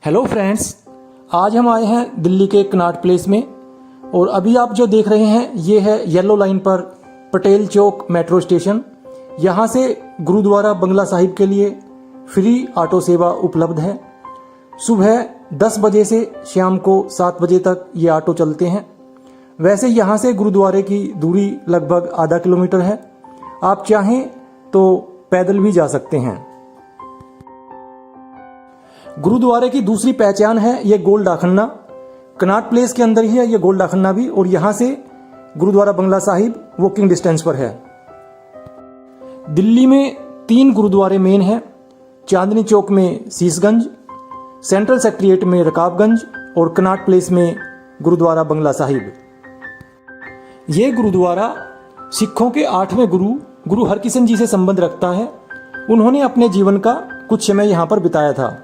Hello friends, आज हम आए हैं दिल्ली के कनॉट प्लेस में और अभी आप जो देख रहे हैं ये है येलो लाइन पर पटेल चौक मेट्रो स्टेशन। यहाँ से गुरुद्वारा बंगला साहिब के लिए फ्री ऑटो सेवा उपलब्ध है। सुबह 10 बजे से शाम को 7 बजे तक ये ऑटो चलते हैं। वैसे यहाँ से गुरुद्वारे की दूरी लगभग आधा किलोमीटर है। आप चाहें तो पैदल भी जा सकते हैं। गुरुद्वारे की दूसरी पहचान है ये गोल डाकखाना। कनॉट प्लेस के अंदर ही है ये गोल डाकखाना भी, और यहां से गुरुद्वारा बंगला साहिब वॉकिंग डिस्टेंस पर है। दिल्ली में 3 गुरुद्वारे मेन हैं। चांदनी चौक में शीशगंज, सेंट्रल सेक्रेटेरिएट में रकाबगंज और कनॉट प्लेस में गुरुद्वारा बंगला साहिब। ये गुरुद्वारा सिखों के 8वें गुरु हरकिशन जी से संबंध रखता है। उन्होंने अपने जीवन का कुछ समय यहां पर बिताया था।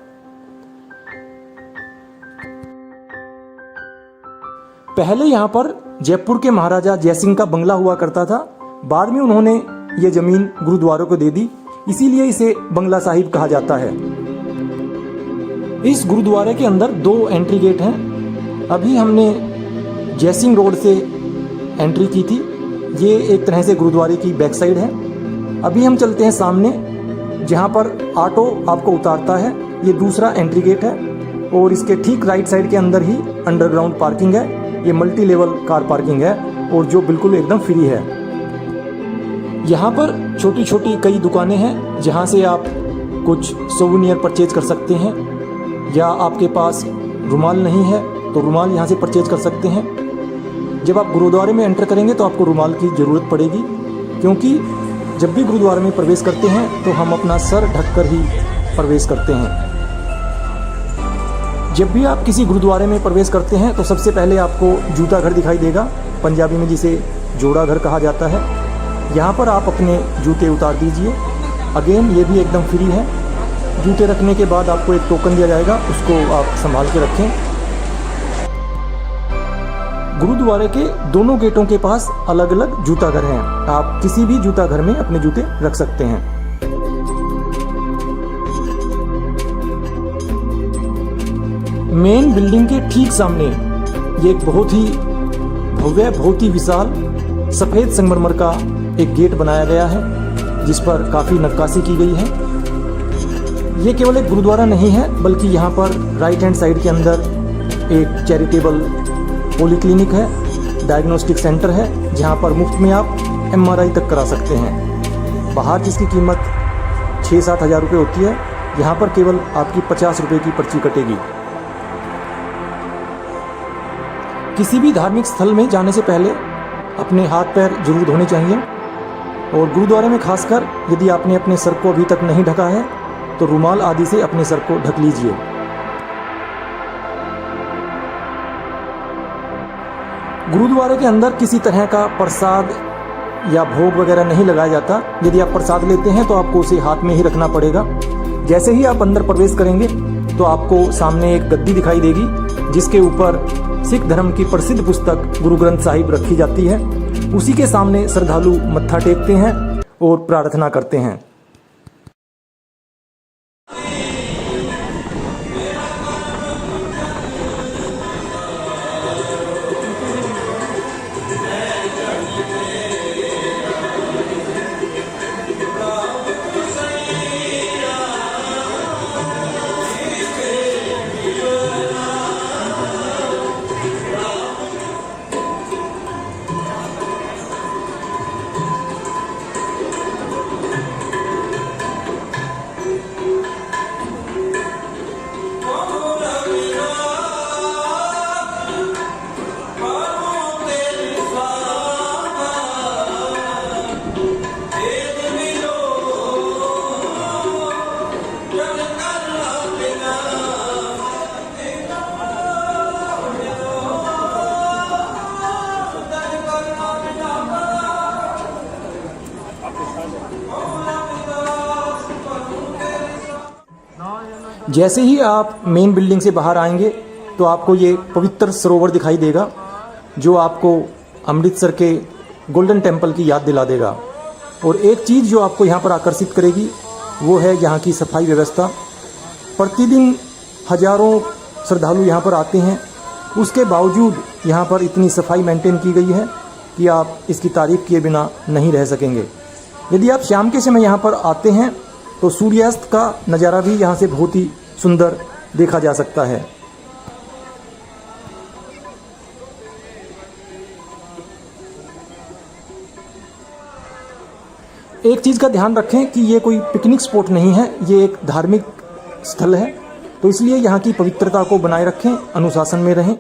पहले यहाँ पर जयपुर के महाराजा जयसिंह का बंगला हुआ करता था। बाद में उन्होंने ये जमीन गुरुद्वारों को दे दी, इसीलिए इसे बंगला साहिब कहा जाता है। इस गुरुद्वारे के अंदर 2 एंट्री गेट हैं। अभी हमने जयसिंह रोड से एंट्री की थी। ये एक तरह से गुरुद्वारे की बैक साइड है। अभी हम चलते हैं सामने, जहाँ पर ऑटो आपको उतारता है। ये दूसरा एंट्री गेट है और इसके ठीक राइट साइड के अंदर ही अंडरग्राउंड पार्किंग है। ये मल्टी लेवल कार पार्किंग है और जो बिल्कुल एकदम फ्री है। यहाँ पर छोटी छोटी कई दुकानें हैं जहाँ से आप कुछ सोवेनियर परचेज कर सकते हैं, या आपके पास रुमाल नहीं है तो रुमाल यहाँ से परचेज कर सकते हैं। जब आप गुरुद्वारे में एंटर करेंगे तो आपको रुमाल की ज़रूरत पड़ेगी, क्योंकि जब भी गुरुद्वारे में प्रवेश करते हैं तो हम अपना सर ढककर ही प्रवेश करते हैं। जब भी आप किसी गुरुद्वारे में प्रवेश करते हैं तो सबसे पहले आपको जूता घर दिखाई देगा, पंजाबी में जिसे जोड़ा घर कहा जाता है। यहाँ पर आप अपने जूते उतार दीजिए। अगेन ये भी एकदम फ्री है। जूते रखने के बाद आपको एक टोकन दिया जाएगा, उसको आप संभाल के रखें। गुरुद्वारे के दोनों गेटों के पास अलग अलग जूता घर हैं। आप किसी भी जूता घर में अपने जूते रख सकते हैं। मेन बिल्डिंग के ठीक सामने ये एक बहुत ही भव्य, बहुत ही विशाल सफेद संगमरमर का एक गेट बनाया गया है, जिस पर काफी नक्काशी की गई है। ये केवल एक गुरुद्वारा नहीं है, बल्कि यहाँ पर राइट हैंड साइड के अंदर एक चैरिटेबल पॉलीक्लिनिक है, डायग्नोस्टिक सेंटर है, जहाँ पर मुफ्त में आप MRI तक करा सकते हैं। बाहर जिसकी कीमत 6-7 हज़ार रुपये होती है, यहाँ पर केवल आपकी 50 रुपये की पर्ची कटेगी। किसी भी धार्मिक स्थल में जाने से पहले अपने हाथ पैर जरूर धोने चाहिए, और गुरुद्वारे में खासकर यदि आपने अपने सर को अभी तक नहीं ढका है तो रुमाल आदि से अपने सर को ढक लीजिए। गुरुद्वारे के अंदर किसी तरह का प्रसाद या भोग वगैरह नहीं लगाया जाता। यदि आप प्रसाद लेते हैं तो आपको उसे हाथ में ही रखना पड़ेगा। जैसे ही आप अंदर प्रवेश करेंगे तो आपको सामने एक गद्दी दिखाई देगी, जिसके ऊपर सिख धर्म की प्रसिद्ध पुस्तक गुरु ग्रंथ साहिब रखी जाती है। उसी के सामने श्रद्धालु मत्था टेकते हैं और प्रार्थना करते हैं। जैसे ही आप मेन बिल्डिंग से बाहर आएंगे तो आपको ये पवित्र सरोवर दिखाई देगा, जो आपको अमृतसर के गोल्डन टेम्पल की याद दिला देगा। और एक चीज़ जो आपको यहाँ पर आकर्षित करेगी वो है यहाँ की सफाई व्यवस्था। प्रतिदिन हजारों श्रद्धालु यहाँ पर आते हैं। उसके बावजूद यहाँ पर इतनी सफाई मेंटेन की गई है कि आप इसकी तारीफ़ किए बिना नहीं रह सकेंगे। यदि आप शाम के समय यहाँ पर आते हैं तो सूर्यास्त का नज़ारा भी यहाँ से बहुत ही सुंदर देखा जा सकता है। एक चीज़ का ध्यान रखें कि ये कोई पिकनिक स्पॉट नहीं है, ये एक धार्मिक स्थल है, तो इसलिए यहाँ की पवित्रता को बनाए रखें, अनुशासन में रहें।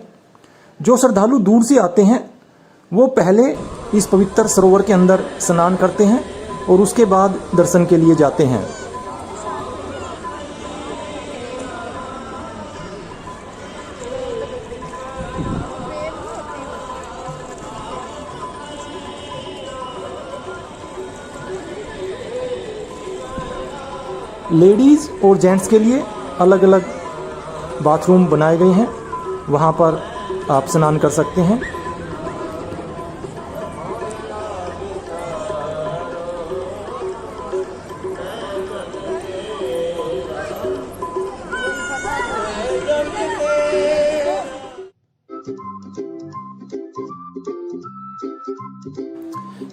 जो श्रद्धालु दूर से आते हैं वो पहले इस पवित्र सरोवर के अंदर स्नान करते हैं और उसके बाद दर्शन के लिए जाते हैं। लेडीज़ और जेंट्स के लिए अलग अलग बाथरूम बनाए गए हैं, वहाँ पर आप स्नान कर सकते हैं।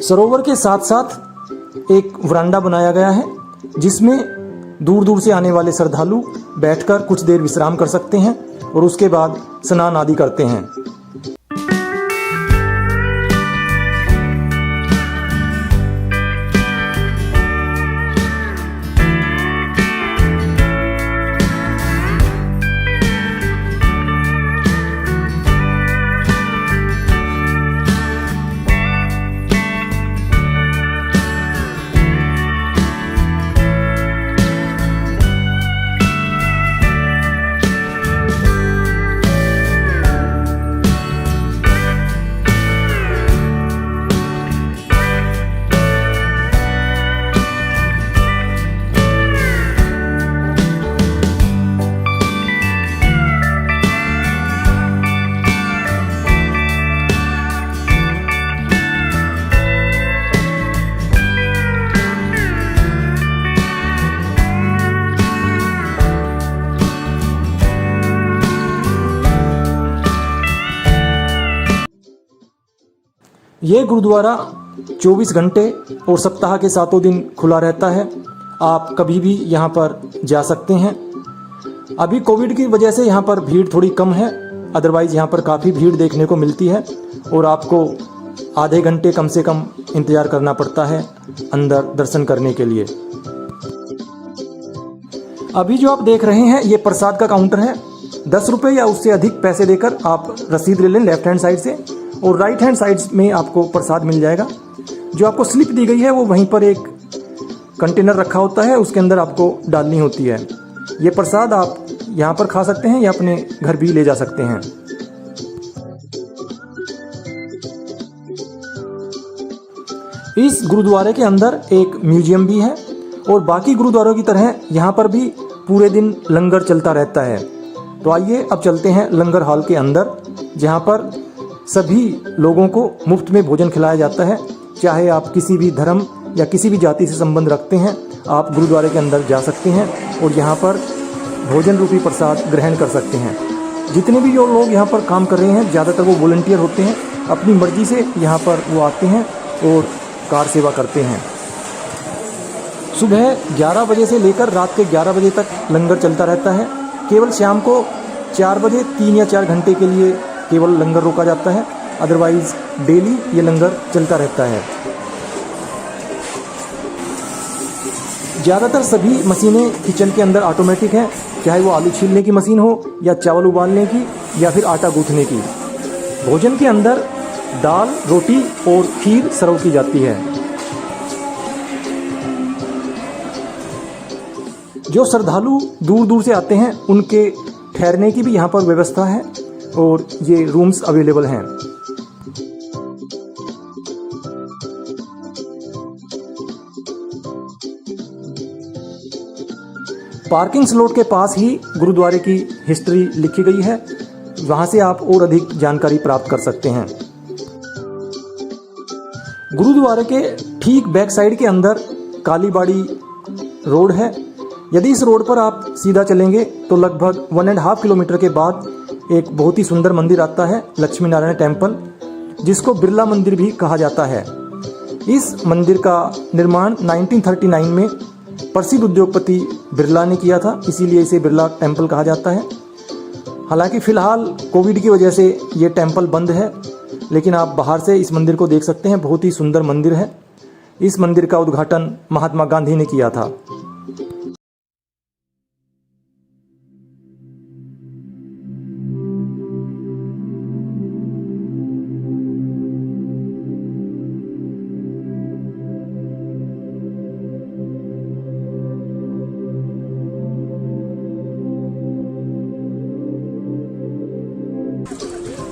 सरोवर के साथ साथ एक वरांडा बनाया गया है जिसमें दूर दूर से आने वाले श्रद्धालु बैठकर कुछ देर विश्राम कर सकते हैं और उसके बाद स्नान आदि करते हैं। ये गुरुद्वारा 24 घंटे और सप्ताह के 7 दिन खुला रहता है। आप कभी भी यहाँ पर जा सकते हैं। अभी कोविड की वजह से यहाँ पर भीड़ थोड़ी कम है, अदरवाइज़ यहाँ पर काफ़ी भीड़ देखने को मिलती है और आपको आधे घंटे कम से कम इंतज़ार करना पड़ता है अंदर दर्शन करने के लिए। अभी जो आप देख रहे हैं ये प्रसाद का काउंटर है। 10 रुपये या उससे अधिक पैसे देकर आप रसीद ले लें लेफ्ट हैंड साइड से, और राइट हैंड साइड में आपको प्रसाद मिल जाएगा। जो आपको स्लिप दी गई है वो वहीं पर एक कंटेनर रखा होता है, उसके अंदर आपको डालनी होती है। ये प्रसाद आप यहाँ पर खा सकते हैं या अपने घर भी ले जा सकते हैं। इस गुरुद्वारे के अंदर एक म्यूजियम भी है और बाकी गुरुद्वारों की तरह यहाँ पर भी पूरे दिन लंगर चलता रहता है। तो आइए अब चलते हैं लंगर हॉल के अंदर, जहाँ पर सभी लोगों को मुफ्त में भोजन खिलाया जाता है। चाहे आप किसी भी धर्म या किसी भी जाति से संबंध रखते हैं, आप गुरुद्वारे के अंदर जा सकते हैं और यहाँ पर भोजन रूपी प्रसाद ग्रहण कर सकते हैं। जितने भी जो लोग यहाँ पर काम कर रहे हैं ज़्यादातर वो वॉलंटियर होते हैं, अपनी मर्जी से यहाँ पर वो आते हैं और कार सेवा करते हैं। सुबह 11 बजे से लेकर रात के 11 बजे तक लंगर चलता रहता है। केवल शाम को 4 बजे 3 या 4 घंटे के लिए केवल लंगर रोका जाता है, अदरवाइज डेली ये लंगर चलता रहता है। ज़्यादातर सभी मशीनें किचन के अंदर ऑटोमेटिक हैं, चाहे वो आलू छीलने की मशीन हो या चावल उबालने की या फिर आटा गूंथने की। भोजन के अंदर दाल, रोटी और खीर सर्व की जाती है। जो श्रद्धालु दूर दूर से आते हैं उनके ठहरने की भी यहाँ पर व्यवस्था है और ये रूम्स अवेलेबल हैं। पार्किंग स्लॉट के पास ही गुरुद्वारे की हिस्ट्री लिखी गई है, वहां से आप और अधिक जानकारी प्राप्त कर सकते हैं। गुरुद्वारे के ठीक बैक साइड के अंदर कालीबाड़ी रोड है। यदि इस रोड पर आप सीधा चलेंगे तो लगभग 1.5 किलोमीटर के बाद एक बहुत ही सुंदर मंदिर आता है, लक्ष्मी नारायण टेम्पल, जिसको बिरला मंदिर भी कहा जाता है। इस मंदिर का निर्माण 1939 में प्रसिद्ध उद्योगपति बिरला ने किया था, इसीलिए इसे बिरला टेम्पल कहा जाता है। हालांकि फ़िलहाल कोविड की वजह से ये टेम्पल बंद है, लेकिन आप बाहर से इस मंदिर को देख सकते हैं। बहुत ही सुंदर मंदिर है। इस मंदिर का उद्घाटन महात्मा गांधी ने किया था।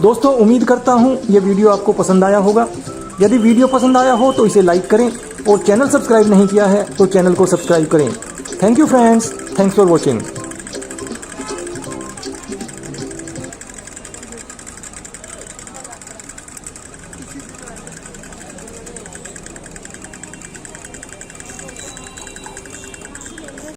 दोस्तों, उम्मीद करता हूँ ये वीडियो आपको पसंद आया होगा। यदि वीडियो पसंद आया हो तो इसे लाइक करें और चैनल सब्सक्राइब नहीं किया है तो चैनल को सब्सक्राइब करें। Thank you friends, thanks for watching.